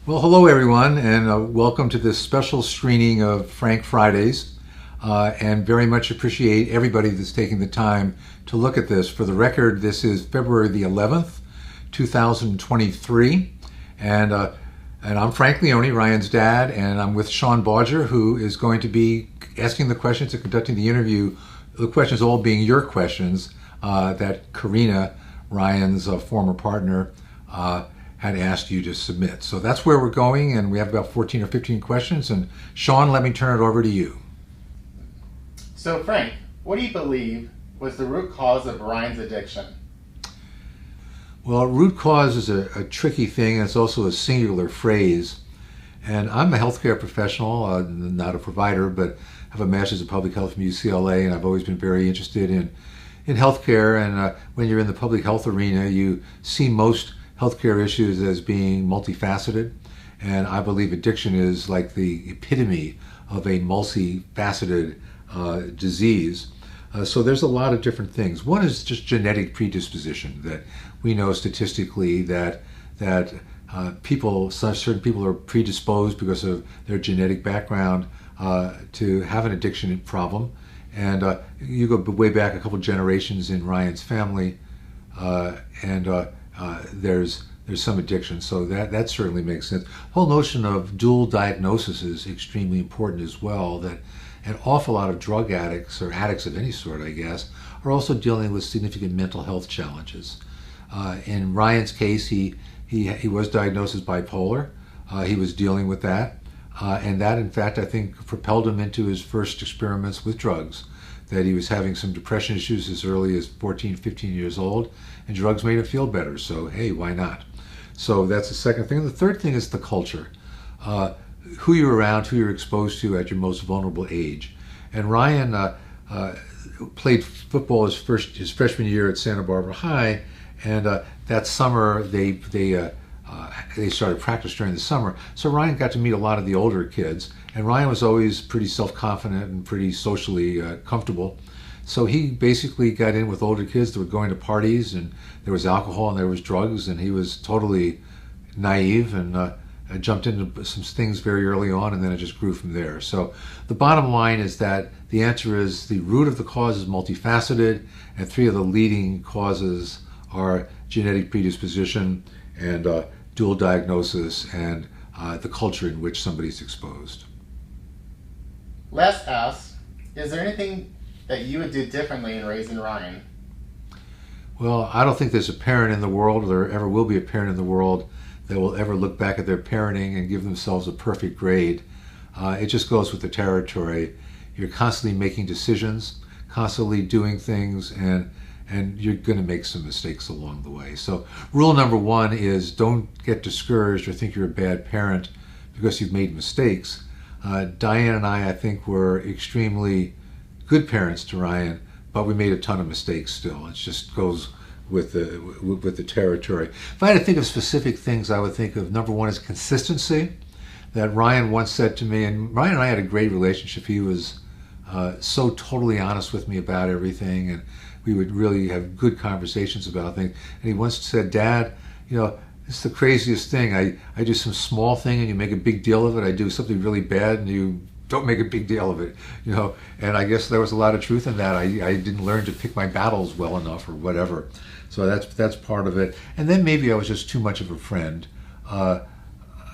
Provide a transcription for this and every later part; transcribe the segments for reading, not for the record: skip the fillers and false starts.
Well, hello everyone, and welcome to this special screening of Frank Fridays. And very much appreciate everybody that's taking the time to look at this. For the record, this is February the 11th, 2023, and I'm Frank Leone, Ryan's dad, and I'm with Sean Bodger, who is going to be asking the questions and conducting the interview. The questions all being your questions that Karina, Ryan's former partner, had asked you to submit. So that's where we're going, and we have about 14 or 15 questions. And Sean, let me turn it over to you. So Frank, what do you believe was the root cause of Ryan's addiction? Well, root cause is a tricky thing, and it's also a singular phrase. And I'm a healthcare professional, not a provider, but have a master's of public health from UCLA, and I've always been very interested in healthcare. And when you're in the public health arena, you see most healthcare issues as being multifaceted, and I believe addiction is like the epitome of a multifaceted disease. So there's a lot of different things. One is just genetic predisposition, that we know statistically that certain people are predisposed because of their genetic background to have an addiction problem. And you go way back a couple generations in Ryan's family, there's some addiction, so that certainly makes sense. The whole notion of dual diagnosis is extremely important as well, that an awful lot of drug addicts, or addicts of any sort, I guess, are also dealing with significant mental health challenges. In Ryan's case, he was diagnosed as bipolar. He was dealing with that, and that, in fact, I think propelled him into his first experiments with drugs, that he was having some depression issues as early as 14, 15 years old, and drugs made him feel better, so hey, why not? So that's the second thing. And the third thing is the culture. Who you're around, who you're exposed to at your most vulnerable age. And Ryan played football his freshman year at Santa Barbara High, and that summer they started practice during the summer. So Ryan got to meet a lot of the older kids, and Ryan was always pretty self-confident and pretty socially comfortable. So he basically got in with older kids that were going to parties, and there was alcohol and there was drugs, and he was totally naive and jumped into some things very early on, and then it just grew from there. So the bottom line is that the answer is the root of the cause is multifaceted, and three of the leading causes are genetic predisposition and dual diagnosis and the culture in which somebody's exposed. Les asks, is there anything that you would do differently in raising Ryan? Well, I don't think there's a parent in the world, or there ever will be a parent in the world, that will ever look back at their parenting and give themselves a perfect grade. It just goes with the territory. You're constantly making decisions, constantly doing things, and you're going to make some mistakes along the way. So rule number one is don't get discouraged or think you're a bad parent because you've made mistakes. Diane and I think, were extremely good parents to Ryan, but we made a ton of mistakes still. It just goes with the territory. If I had to think of specific things, I would think of number one is consistency. That Ryan once said to me, and Ryan and I had a great relationship. He was so totally honest with me about everything, and we would really have good conversations about things. And he once said, "Dad, it's the craziest thing. I do some small thing and you make a big deal of it. I do something really bad and you don't make a big deal of it." And I guess there was a lot of truth in that. I didn't learn to pick my battles well enough or whatever. So that's part of it. And then maybe I was just too much of a friend.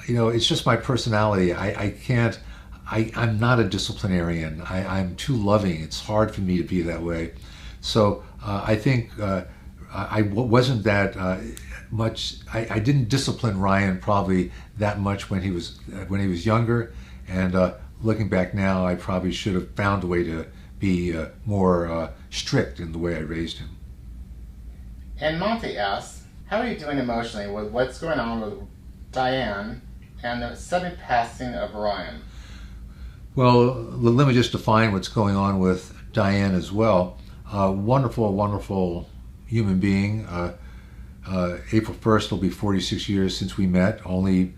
It's just my personality. I'm not a disciplinarian. I'm too loving. It's hard for me to be that way. So I think I wasn't that much. I didn't discipline Ryan probably that much when he was younger. And looking back now, I probably should have found a way to be more strict in the way I raised him. And Monty asks, how are you doing emotionally with what's going on with Diane and the sudden passing of Ryan? Well, let me just define what's going on with Diane as well. Wonderful, wonderful human being. April 1st will be 46 years since we met. The only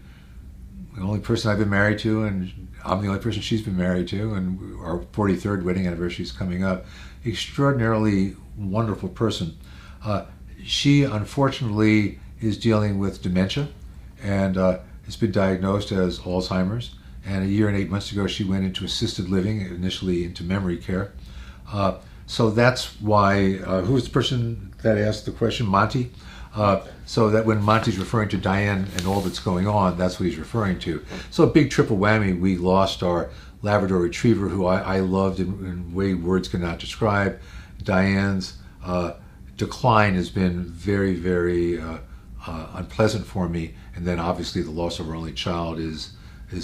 person I've been married to, and I'm the only person she's been married to, and our 43rd wedding anniversary is coming up. Extraordinarily wonderful person. She unfortunately is dealing with dementia, and has been diagnosed as Alzheimer's, and a year and 8 months ago she went into assisted living, initially into memory care. So that's why, who was the person that asked the question? Monty? So that when Monty's referring to Diane and all that's going on, that's what he's referring to. So a big triple whammy. We lost our Labrador Retriever, who I loved in way words cannot describe. Diane's decline has been very, very unpleasant for me. And then obviously the loss of our only child is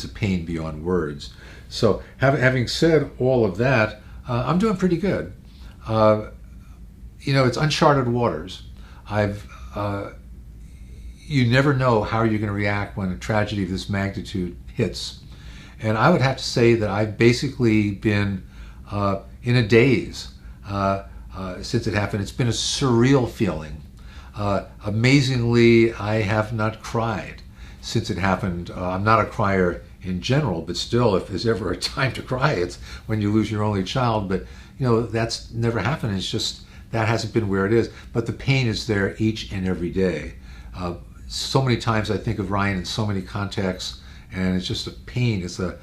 a pain beyond words. So having said all of that, I'm doing pretty good. It's uncharted waters. You never know how you're going to react when a tragedy of this magnitude hits. And I would have to say that I've basically been in a daze since it happened. It's been a surreal feeling. Amazingly, I have not cried since it happened. I'm not a crier in general, but still, if there's ever a time to cry, it's when you lose your only child. But that's never happened. It's just that hasn't been where it is. But the pain is there each and every day. So many times I think of Ryan in so many contexts, and it's just a pain. It's a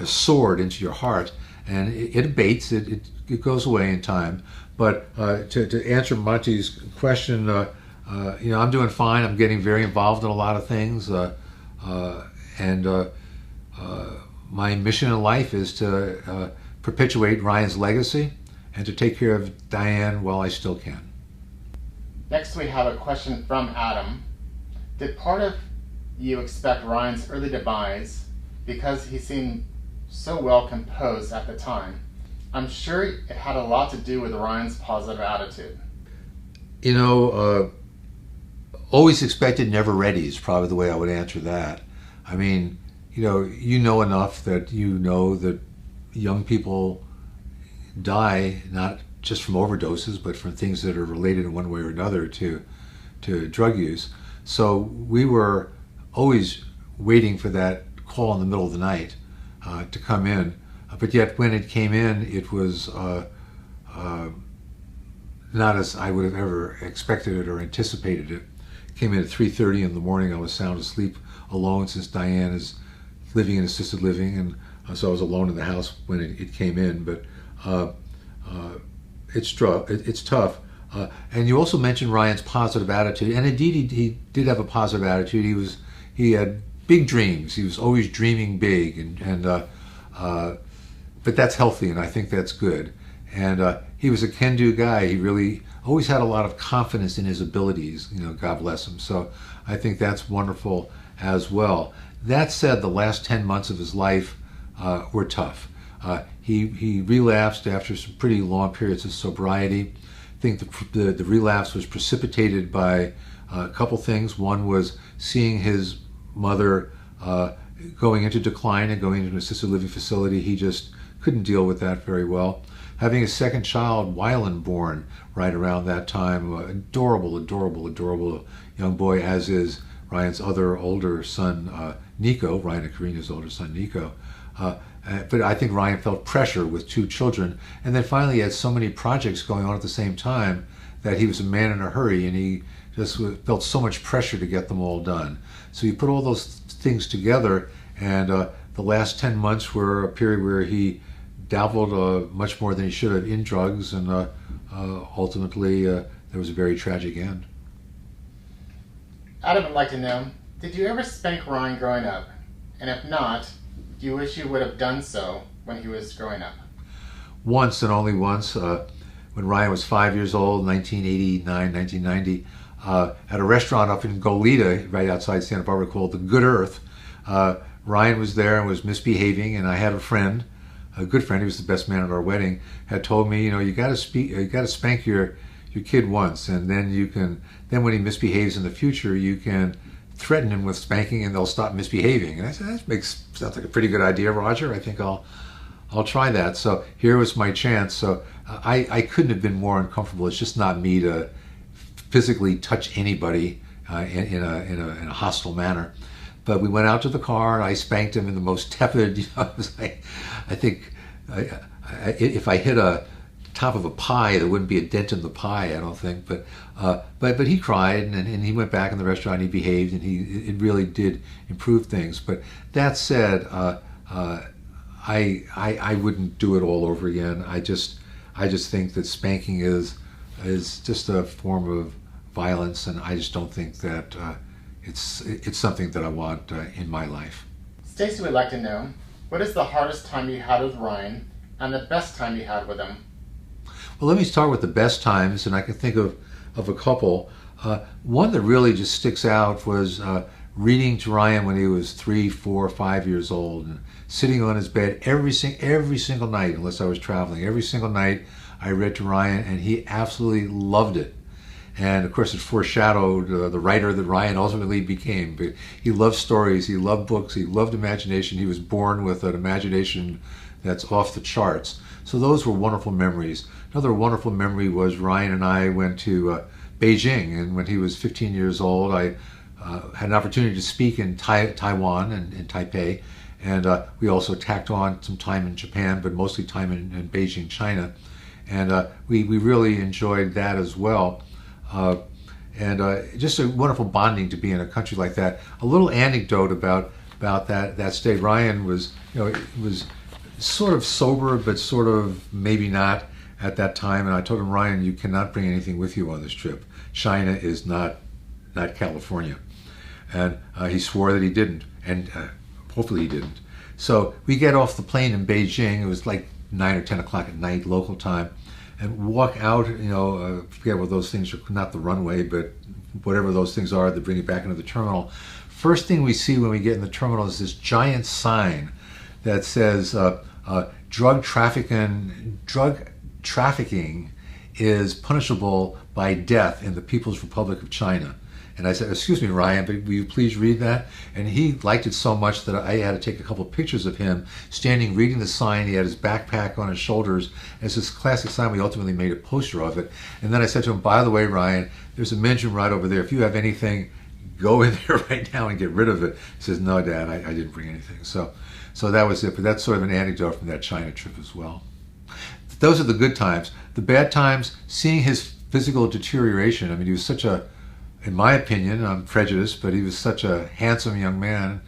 sword into your heart, and it abates. It goes away in time. But to answer Monty's question, I'm doing fine. I'm getting very involved in a lot of things, and my mission in life is to perpetuate Ryan's legacy and to take care of Diane while I still can. Next we have a question from Adam. Did part of you expect Ryan's early demise because he seemed so well composed at the time? I'm sure it had a lot to do with Ryan's positive attitude. Always expected, never ready is probably the way I would answer that. I mean, you know enough that that young people die not just from overdoses, but from things that are related in one way or another to drug use. So we were always waiting for that call in the middle of the night to come in. But yet when it came in, it was not as I would have ever expected it or anticipated it. It came in at 3:30 in the morning. I was sound asleep, alone, since Diane is living in assisted living, and so I was alone in the house when it came in. But it's tough. And you also mentioned Ryan's positive attitude, and indeed he did have a positive attitude. He had big dreams. He was always dreaming big, but that's healthy, and I think that's good. And he was a can-do guy. He really always had a lot of confidence in his abilities. God bless him. So I think that's wonderful as well. That said, the last 10 months of his life were tough. He relapsed after some pretty long periods of sobriety. I think the relapse was precipitated by a couple things. One was seeing his mother going into decline and going into an assisted living facility. He just couldn't deal with that very well. Having a second child, Wylan, born right around that time, adorable young boy, as is Ryan's other older son, Nico, Ryan and Karina's older son, Nico. But I think Ryan felt pressure with 2 children, and then finally he had so many projects going on at the same time that he was a man in a hurry, and he just felt so much pressure to get them all done. So you put all those things together, and the last 10 months were a period where he dabbled much more than he should have in drugs, and ultimately there was a very tragic end. Adam would like to know, did you ever spank Ryan growing up? And if not, do you wish you would have done so when he was growing up? Once, and only once, when Ryan was 5 years old, 1989, 1990, at a restaurant up in Goleta, right outside Santa Barbara, called the Good Earth. Ryan was there and was misbehaving, and I had a friend, a good friend, he was the best man at our wedding, had told me, you got to spank your kid once, and then when he misbehaves in the future, you can threaten him with spanking and they'll stop misbehaving. And I said, that sounds like a pretty good idea, Roger. I think I'll try that. So here was my chance. So I couldn't have been more uncomfortable. It's just not me to physically touch anybody in a hostile manner. But we went out to the car and I spanked him in the most tepid, I think if I hit a top of a pie, there wouldn't be a dent in the pie, I don't think. But he cried, and he went back in the restaurant. He behaved, and it really did improve things. But that said, I wouldn't do it all over again. I just think that spanking is just a form of violence, and I just don't think that it's something that I want in my life. Stacy would like to know, what is the hardest time you had with Ryan and the best time you had with him? Well, let me start with the best times, and I can think of a couple. One that really just sticks out was reading to Ryan when he was 3, 4, 5 years old, and sitting on his bed every single night, unless I was traveling. Every single night I read to Ryan, and he absolutely loved it. And of course, it foreshadowed the writer that Ryan ultimately became. But he loved stories, he loved books, he loved imagination. He was born with an imagination that's off the charts. So those were wonderful memories. Another wonderful memory was Ryan and I went to Beijing, and when he was 15 years old, I had an opportunity to speak in Taiwan and in Taipei, and we also tacked on some time in Japan, but mostly time in Beijing, China, and we really enjoyed that as well. Just a wonderful bonding to be in a country like that. A little anecdote about that stay. Ryan was sort of sober, but sort of maybe not at that time. And I told him, Ryan, you cannot bring anything with you on this trip. China is not California. And he swore that he didn't, and hopefully he didn't. So we get off the plane in Beijing. It was like 9 or 10 o'clock at night, local time, and walk out, forget what those things are, not the runway, but whatever those things are that bring you back into the terminal. First thing we see when we get in the terminal is this giant sign that says drug trafficking is punishable by death in the People's Republic of China. And I said, excuse me, Ryan, but will you please read that? And he liked it so much that I had to take a couple of pictures of him standing reading the sign. He had his backpack on his shoulders. And it's this classic sign. We ultimately made a poster of it. And then I said to him, by the way, Ryan, there's a men's room right over there. If you have anything, go in there right now and get rid of it. He says, no, Dad, I didn't bring anything. So that was it. But that's sort of an anecdote from that China trip as well. Those are the good times. The bad times, seeing his physical deterioration. I mean, he was such a, in my opinion, I'm prejudiced, but he was such a handsome man,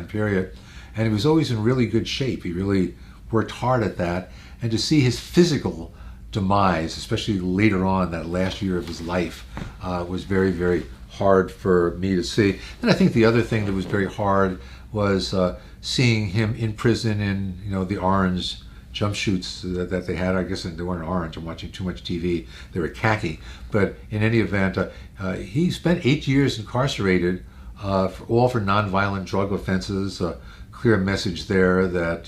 period. And he was always in really good shape. He really worked hard at that. And to see his physical demise, especially later on, that last year of his life, was very, very hard for me to see. And I think the other thing that was very hard was seeing him in prison in, the orange jumpsuits that they had. I guess they weren't orange. I'm watching too much TV. They were khaki. But in any event, he spent 8 years incarcerated, all for nonviolent drug offenses. Clear message there that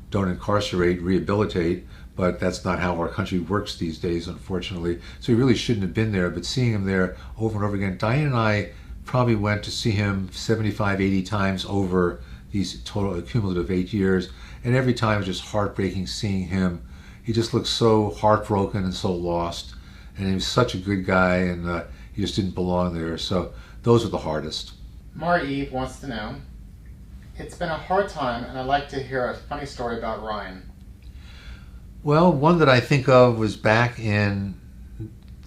don't incarcerate, rehabilitate. But that's not how our country works these days, unfortunately. So he really shouldn't have been there. But seeing him there over and over again, Diane and I probably went to see him 75, 80 times over these total cumulative 8 years. And every time it was just heartbreaking seeing him. He just looked so heartbroken and so lost. And he was such a good guy, and he just didn't belong there. So those were the hardest. Mara Eve wants to know, it's been a hard time, and I'd like to hear a funny story about Ryan. Well, one that I think of was back in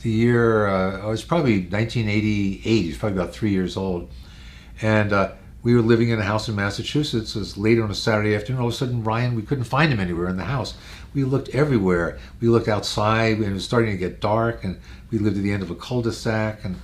the year, it was probably 1988. He was probably about 3 years old. And we were living in a house in Massachusetts. It was late on a Saturday afternoon. All of a sudden, Ryan, we couldn't find him anywhere in the house. We looked everywhere. We looked outside, and it was starting to get dark, and we lived at the end of a cul-de-sac, and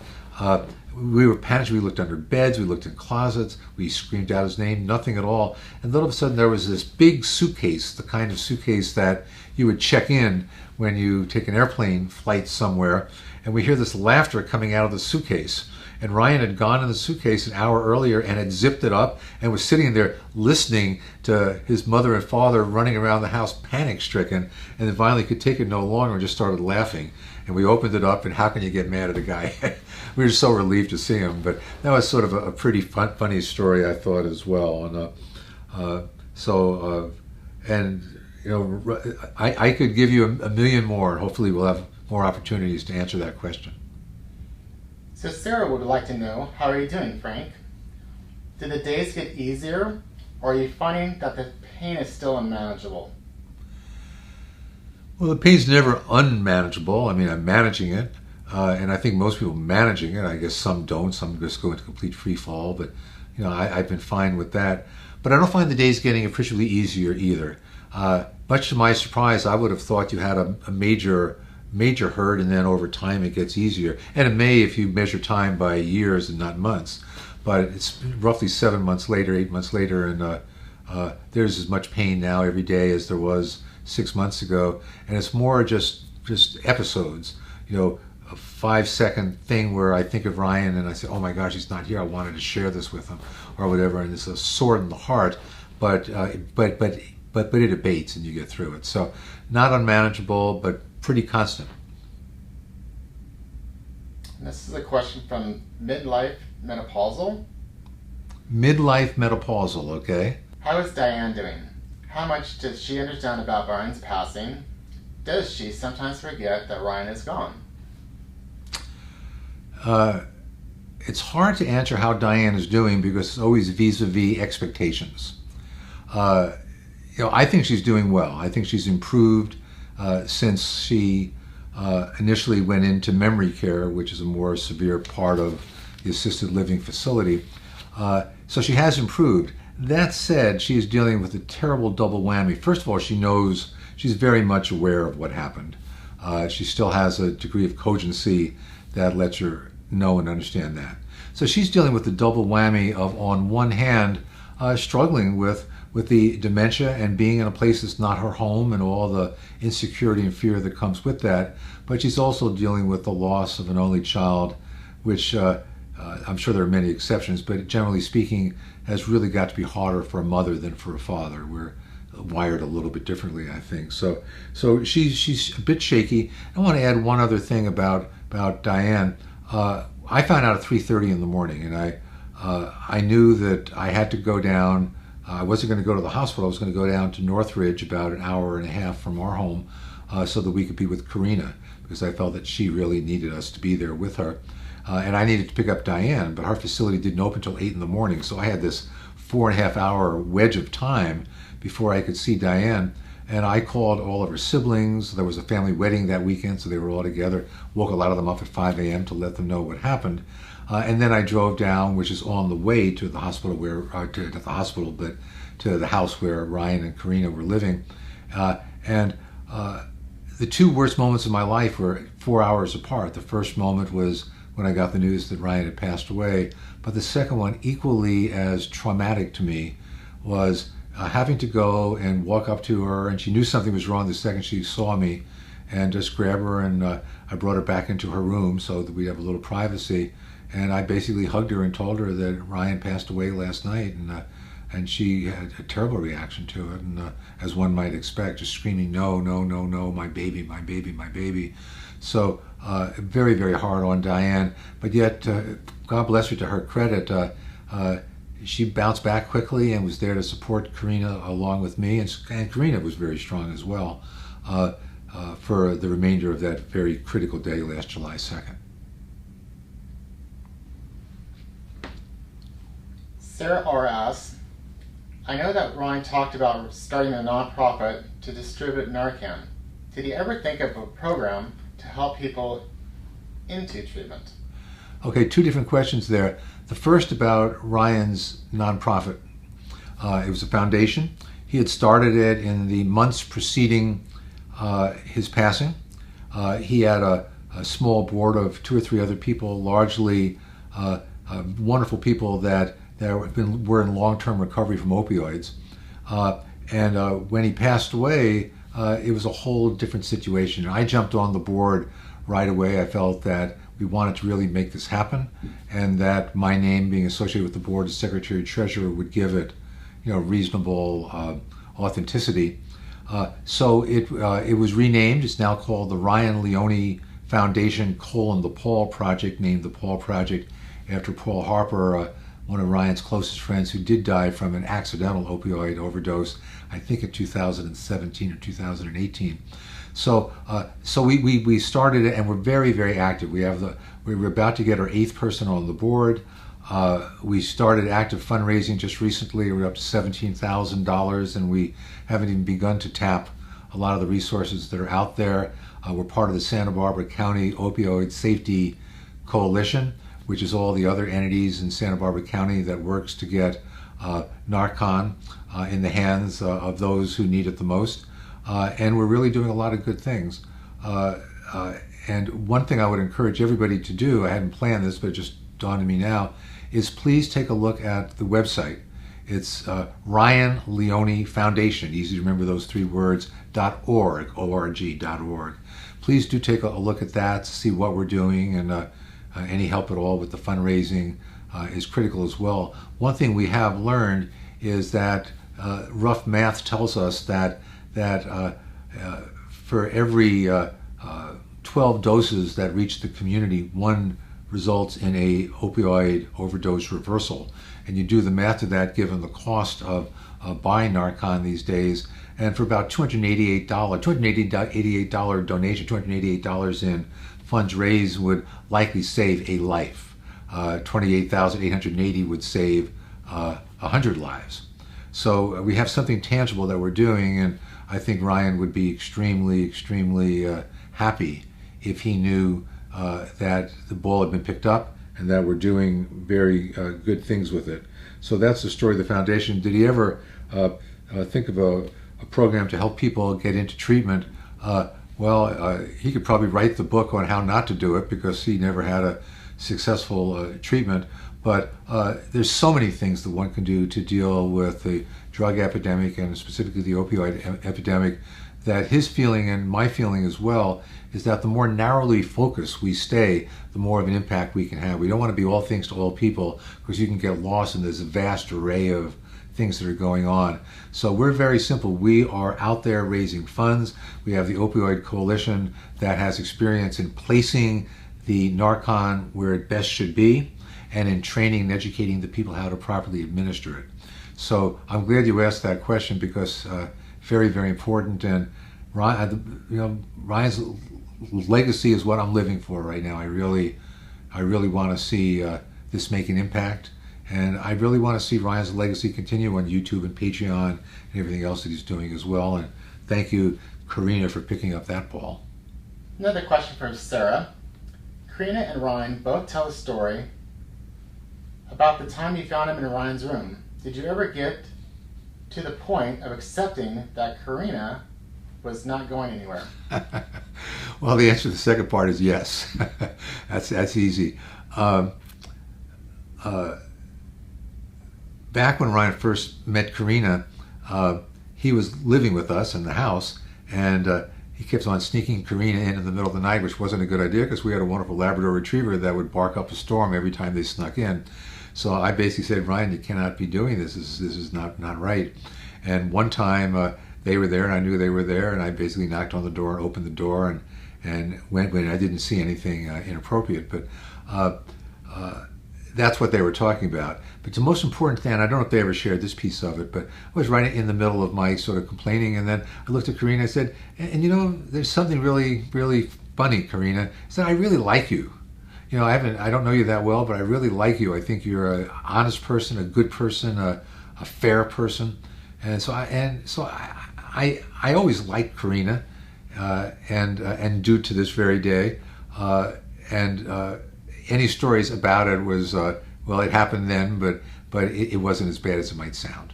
we were panicked. We looked under beds, we looked in closets, we screamed out his name, nothing at all. And then all of a sudden there was this big suitcase, the kind of suitcase that you would check in when you take an airplane flight somewhere, and we hear this laughter coming out of the suitcase. And Ryan had gone in the suitcase an hour earlier and had zipped it up and was sitting there listening to his mother and father running around the house panic-stricken, and then finally could take it no longer and just started laughing. And we opened it up, and how can you get mad at a guy? We were so relieved to see him. But that was sort of a pretty funny story, I thought, as well. And I could give you a million more, and hopefully we'll have more opportunities to answer that question. So Sarah would like to know, how are you doing, Frank? Did the days get easier, or are you finding that the pain is still unmanageable? Well, the pain's never unmanageable. I mean, I'm managing it, and I think most people managing it. I guess some don't. Some just go into complete free fall. But I've been fine with that. But I don't find the days getting appreciably easier either. Much to my surprise, I would have thought you had a major hurt, and then over time it gets easier. And it may if you measure time by years and not months. But it's roughly 7 months later, 8 months later, and there's as much pain now every day as there was 6 months ago, and it's more just episodes. A 5-second thing where I think of Ryan and I say, "Oh my gosh, he's not here. I wanted to share this with him," or whatever. And it's a sword in the heart, but it abates and you get through it. So not unmanageable, but pretty constant. And this is a question from midlife menopausal. Midlife menopausal. Okay. How is Diane doing? How much does she understand about Ryan's passing? Does she sometimes forget that Ryan is gone? It's hard to answer how Diane is doing because it's always vis-a-vis expectations. I think she's doing well. I think she's improved since she initially went into memory care, which is a more severe part of the assisted living facility. So she has improved. That said, she is dealing with a terrible double whammy. First of all, she knows, she's very much aware of what happened. She still has a degree of cogency that lets her know and understand that. So she's dealing with the double whammy of, on one hand, struggling with the dementia and being in a place that's not her home and all the insecurity and fear that comes with that. But she's also dealing with the loss of an only child, which I'm sure there are many exceptions, but generally speaking, has really got to be harder for a mother than for a father. We're wired a little bit differently, I think. So she's a bit shaky. I want to add one other thing about Diane. I found out at 3:30 in the morning, and I knew that I had to go down. I wasn't going to go to the hospital. I was going to go down to Northridge, about an hour and a half from our home, so that we could be with Karina, because I felt that she really needed us to be there with her. And I needed to pick up Diane, but our facility didn't open until 8 in the morning, so I had this 4.5-hour wedge of time before I could see Diane. And I called all of her siblings. There was a family wedding that weekend, so they were all together. Woke a lot of them up at 5 a.m. to let them know what happened. And then I drove down, which is on the way to the hospital, but to the house where Ryan and Karina were living. And the two worst moments of my life were 4 hours apart. The first moment was when I got the news that Ryan had passed away. But the second one, equally as traumatic to me, was having to go and walk up to her, and she knew something was wrong the second she saw me, and just grab her, and I brought her back into her room so that we'd have a little privacy. And I basically hugged her and told her that Ryan passed away last night, and she had a terrible reaction to it, and as one might expect, just screaming, "No, no, no, no, my baby, my baby, my baby." So very, very hard on Diane, but yet, God bless her, to her credit, she bounced back quickly and was there to support Karina along with me, and Karina was very strong as well for the remainder of that very critical day last July 2nd. Sarah R. asks, I know that Ryan talked about starting a nonprofit to distribute Narcan. Did he ever think of a program to help people into treatment? Okay, two different questions there. The first about Ryan's nonprofit. It was a foundation. He had started it in the months preceding his passing. He had a small board of 2 or 3 other people, largely wonderful people that were in long-term recovery from opioids. And when he passed away, it was a whole different situation. I jumped on the board right away. I felt that we wanted to really make this happen, and that my name being associated with the board as Secretary Treasurer would give it, reasonable authenticity. So it was renamed. It's now called the Ryan Leone Foundation: the Paul Project, named the Paul Project after Paul Harper, one of Ryan's closest friends, who did die from an accidental opioid overdose, I think in 2017 or 2018. So we started it, and we're very, very active. We were about to get our 8th person on the board. We started active fundraising just recently. We're up to $17,000, and we haven't even begun to tap a lot of the resources that are out there. We're part of the Santa Barbara County Opioid Safety Coalition, which is all the other entities in Santa Barbara County that works to get Narcan in the hands of those who need it the most. And we're really doing a lot of good things. And one thing I would encourage everybody to do, I hadn't planned this, but it just dawned on me now, is please take a look at the website. It's Ryan Leone Foundation, easy to remember those three words, .org, O-R-G.org. Please do take a look at that to see what we're doing, and any help at all with the fundraising is critical as well. One thing we have learned is that rough math tells us that for every 12 doses that reach the community, one results in a opioid overdose reversal. And you do the math of that given the cost of buying Narcan these days, and for about $288 donation, $288 in funds raised would likely save a life. 28,880 would save 100 lives. So we have something tangible that we're doing, and I think Ryan would be extremely, extremely happy if he knew that the ball had been picked up and that we're doing very good things with it. So that's the story of the foundation. Did he ever think of a program to help people get into treatment? Well, he could probably write the book on how not to do it because he never had a successful treatment. But there's so many things that one can do to deal with the drug epidemic, and specifically the opioid epidemic, that his feeling and my feeling as well is that the more narrowly focused we stay, the more of an impact we can have. We don't want to be all things to all people, because you can get lost in this vast array of things that are going on. So we're very simple. We are out there raising funds. We have the Opioid Coalition that has experience in placing the Narcan where it best should be, and in training and educating the people how to properly administer it. So I'm glad you asked that question, because very, very important. And Ryan's legacy is what I'm living for right now. I really want to see this make an impact, and I really want to see Ryan's legacy continue on YouTube and Patreon and everything else that he's doing as well. And thank you, Karina, for picking up that ball. Another question from Sarah. Karina and Ryan both tell a story about the time you found him in Ryan's room. Did you ever get to the point of accepting that Karina was not going anywhere? Well, the answer to the second part is yes. That's easy. Back when Ryan first met Karina, he was living with us in the house, and he kept on sneaking Karina in the middle of the night, which wasn't a good idea because we had a wonderful Labrador Retriever that would bark up a storm every time they snuck in. So I basically said, Ryan, you cannot be doing this. This is not right. And one time they were there, and I knew they were there, and I basically knocked on the door and opened the door and went when I didn't see anything inappropriate. But that's what they were talking about. But the most important thing, and I don't know if they ever shared this piece of it, but I was right in the middle of my sort of complaining, and then I looked at Karina and I said, and you know, there's something really, really funny, Karina. I said, I really like you. You know, I don't know you that well, but I really like you. I think you're an honest person, a good person, a fair person. And so I always liked Karina, and do to this very day. Any stories about it was, well, it happened then, but it wasn't as bad as it might sound.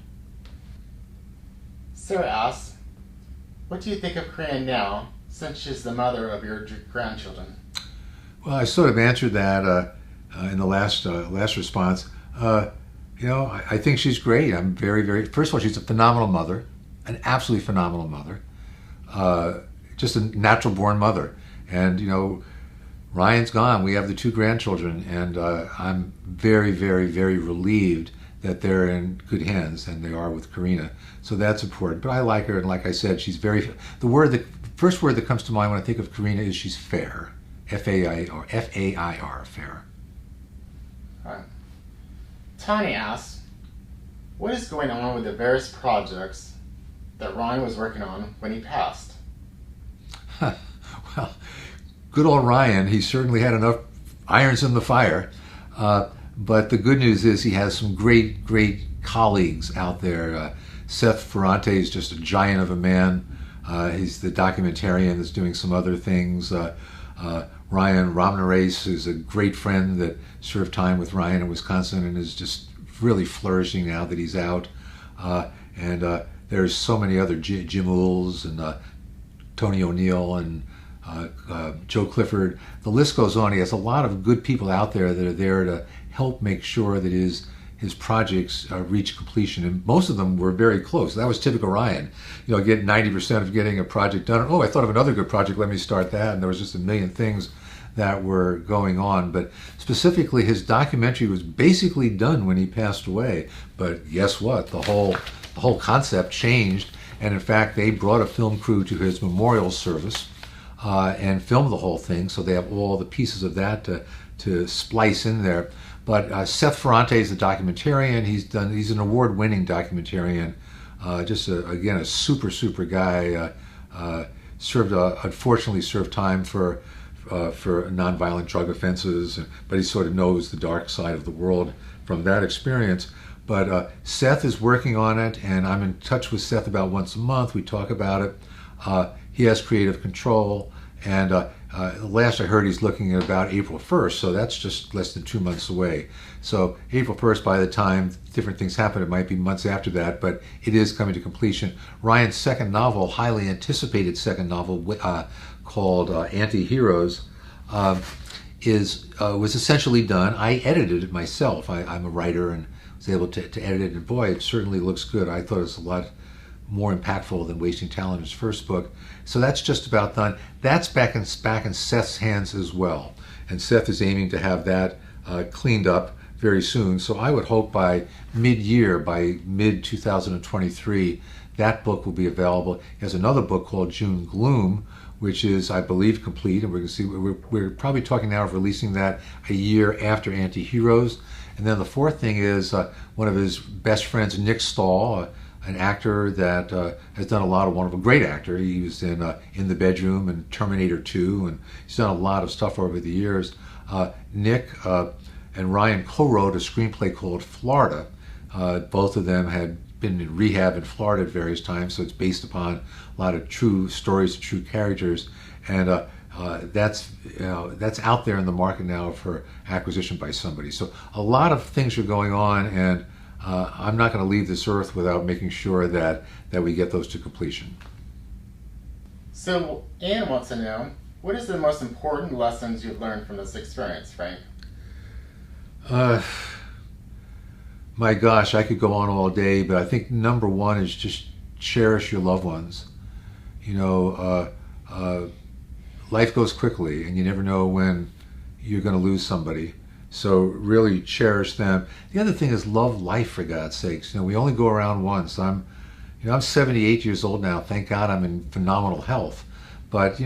Sarah asks, what do you think of Karina now, since she's the mother of your grandchildren? Well, I sort of answered that in the last response. You know, I think she's great. I'm very, very, first of all, she's a phenomenal mother, an absolutely phenomenal mother, just a natural born mother. And, you know, Ryan's gone. We have the two grandchildren, and I'm very, very, very relieved that they're in good hands, and they are with Karina. So that's important. But I like her, and like I said, she's very, the first word that comes to mind when I think of Karina is she's fair. F-A-I-R, fair. All right. Tani asks, what is going on with the various projects that Ryan was working on when he passed? Well, good old Ryan, he certainly had enough irons in the fire. But the good news is he has some great, great colleagues out there. Seth Ferrante is just a giant of a man. He's the documentarian that's doing some other things. Ryan Romnerace is a great friend that served time with Ryan in Wisconsin and is just really flourishing now that he's out. And there's so many other Jim Ools and Tony O'Neill and Joe Clifford. The list goes on. He has a lot of good people out there that are there to help make sure that his projects reach completion, and most of them were very close. That was typical Ryan. Get 90% of getting a project done. Oh, I thought of another good project. Let me start that. And there was just a million things that were going on. But specifically, his documentary was basically done when he passed away. But guess what? The whole concept changed, and in fact, they brought a film crew to his memorial service and filmed the whole thing. So they have all the pieces of that to splice in there. But Seth Ferrante is the documentarian. He's an award-winning documentarian. Again, a super guy. Unfortunately served time for nonviolent drug offenses, but he sort of knows the dark side of the world from that experience. But Seth is working on it, and I'm in touch with Seth about once a month. We talk about it. He has creative control, and last I heard he's looking at about April 1st, so that's just less than 2 months away. So April 1st, by the time different things happen, it might be months after that, but it is coming to completion. Ryan's second novel, highly anticipated second novel, called Anti-Heroes, was essentially done. I edited it myself. I'm a writer and was able to edit it, and boy, it certainly looks good. I thought it was a lot more impactful than Wasting Talent, his first book. So that's just about done. That's back in Seth's hands as well. And Seth is aiming to have that cleaned up very soon. So I would hope by mid-year, by mid-2023, that book will be available. He has another book called June Gloom, which is, I believe, complete. And we're going to see, we're probably talking now of releasing that a year after Anti-Heroes. And then the fourth thing is one of his best friends, Nick Stahl, an actor that has done a lot of wonderful, great actor. He was in The Bedroom and Terminator 2, and he's done a lot of stuff over the years. Nick and Ryan co-wrote a screenplay called Florida. Both of them had been in rehab in Florida at various times, so it's based upon a lot of true stories, true characters, and that's out there in the market now for acquisition by somebody. So a lot of things are going on, and I'm not going to leave this earth without making sure that we get those to completion. So Anne wants to know, what is the most important lessons you've learned from this experience, Frank? My gosh, I could go on all day, but I think number one is just cherish your loved ones. Life goes quickly, and you never know when you're going to lose somebody. So really cherish them. The other thing is love life, for God's sakes. We only go around once. I'm 78 years old now. Thank God I'm in phenomenal health. But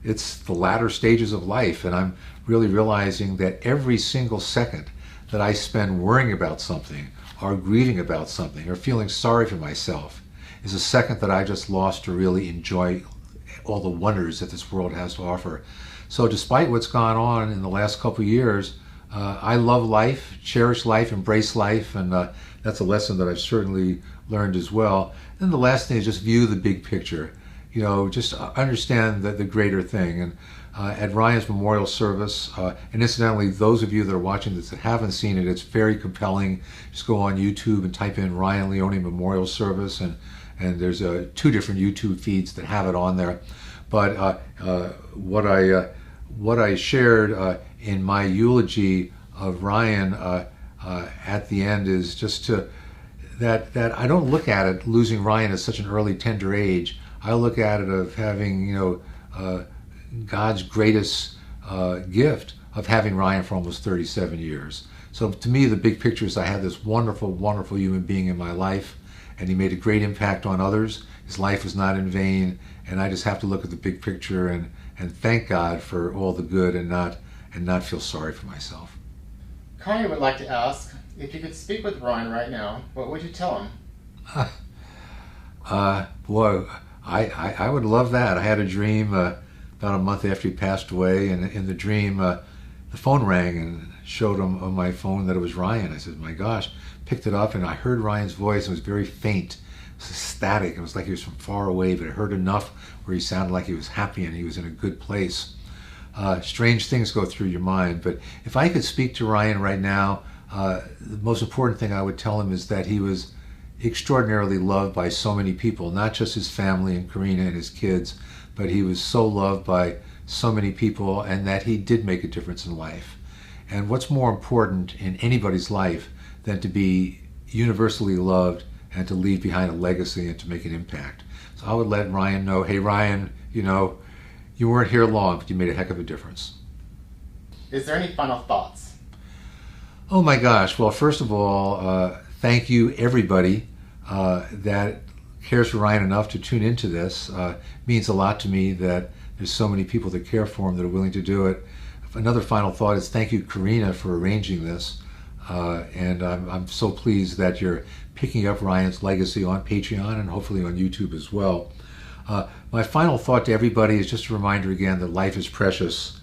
it's the latter stages of life, and I'm really realizing that every single second that I spend worrying about something, or grieving about something, or feeling sorry for myself, is a second that I just lost to really enjoy all the wonders that this world has to offer. So despite what's gone on in the last couple of years, I love life, cherish life, embrace life, and that's a lesson that I've certainly learned as well. And the last thing is just view the big picture. Just understand the greater thing. And at Ryan's memorial service, and incidentally, those of you that are watching this that haven't seen it, it's very compelling. Just go on YouTube and type in Ryan Leone Memorial Service, and there's 2 different YouTube feeds that have it on there. But what I shared in my eulogy of Ryan at the end is just that I don't look at it, losing Ryan at such an early, tender age. I look at it of having God's greatest gift of having Ryan for almost 37 years. So to me, the big picture is I had this wonderful, wonderful human being in my life, and he made a great impact on others. His life was not in vain, and I just have to look at the big picture and thank God for all the good, and not feel sorry for myself. Connie would like to ask, if you could speak with Ryan right now, what would you tell him? Boy, I would love that. I had a dream about a month after he passed away, and in the dream, the phone rang and showed him on my phone that it was Ryan. I said, my gosh, picked it up, and I heard Ryan's voice. It was very faint, was ecstatic. It was like he was from far away, but it hurt enough where he sounded like he was happy and he was in a good place. Strange things go through your mind, but if I could speak to Ryan right now, the most important thing I would tell him is that he was extraordinarily loved by so many people, not just his family and Karina and his kids, but he was so loved by so many people, and that he did make a difference in life. And what's more important in anybody's life than to be universally loved and to leave behind a legacy and to make an impact? So I would let Ryan know, hey Ryan, you weren't here long, but you made a heck of a difference. Is there any final thoughts? Oh my gosh. Well, first of all, thank you everybody that cares for Ryan enough to tune into this. It means a lot to me that there's so many people that care for him that are willing to do it. Another final thought is thank you, Karina, for arranging this. And I'm so pleased that you're picking up Ryan's legacy on Patreon and hopefully on YouTube as well. My final thought to everybody is just a reminder again that life is precious,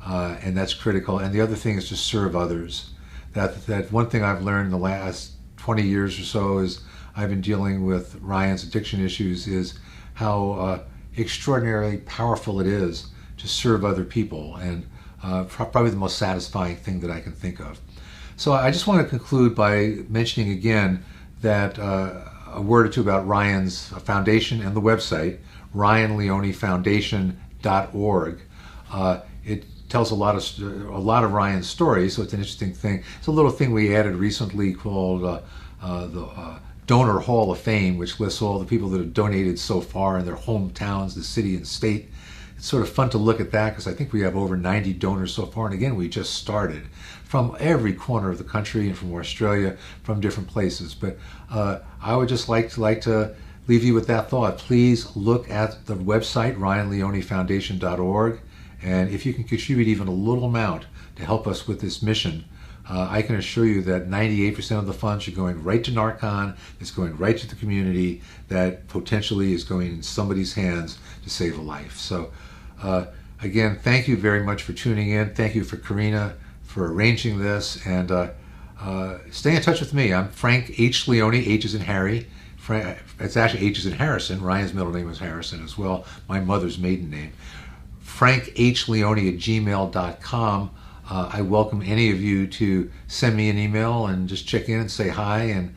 and that's critical. And the other thing is to serve others. That one thing I've learned in the last 20 years or so is I've been dealing with Ryan's addiction issues, is how extraordinarily powerful it is to serve other people, and probably the most satisfying thing that I can think of. So I just want to conclude by mentioning again that a word or two about Ryan's foundation and the website, RyanLeoneFoundation.org. It tells a lot of Ryan's stories, so it's an interesting thing. It's a little thing we added recently called the Donor Hall of Fame, which lists all the people that have donated so far in their hometowns, the city and state. It's sort of fun to look at that because I think we have over 90 donors so far, and again, we just started from every corner of the country and from Australia, from different places. But I would just like to leave you with that thought. Please look at the website, RyanLeoneFoundation.org, and if you can contribute even a little amount to help us with this mission, I can assure you that 98% of the funds are going right to Narcan, it's going right to the community, that potentially is going in somebody's hands to save a life. So again, thank you very much for tuning in. Thank you for Karina for arranging this, and stay in touch with me. I'm Frank H. Leone, H is in Harry. It's actually H is in Harrison. Ryan's middle name is Harrison as well, my mother's maiden name. FrankHLeone@gmail.com. I welcome any of you to send me an email and just check in and say hi, and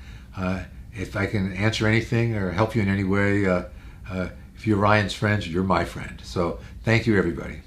if I can answer anything or help you in any way, if you're Ryan's friend, you're my friend. So thank you, everybody.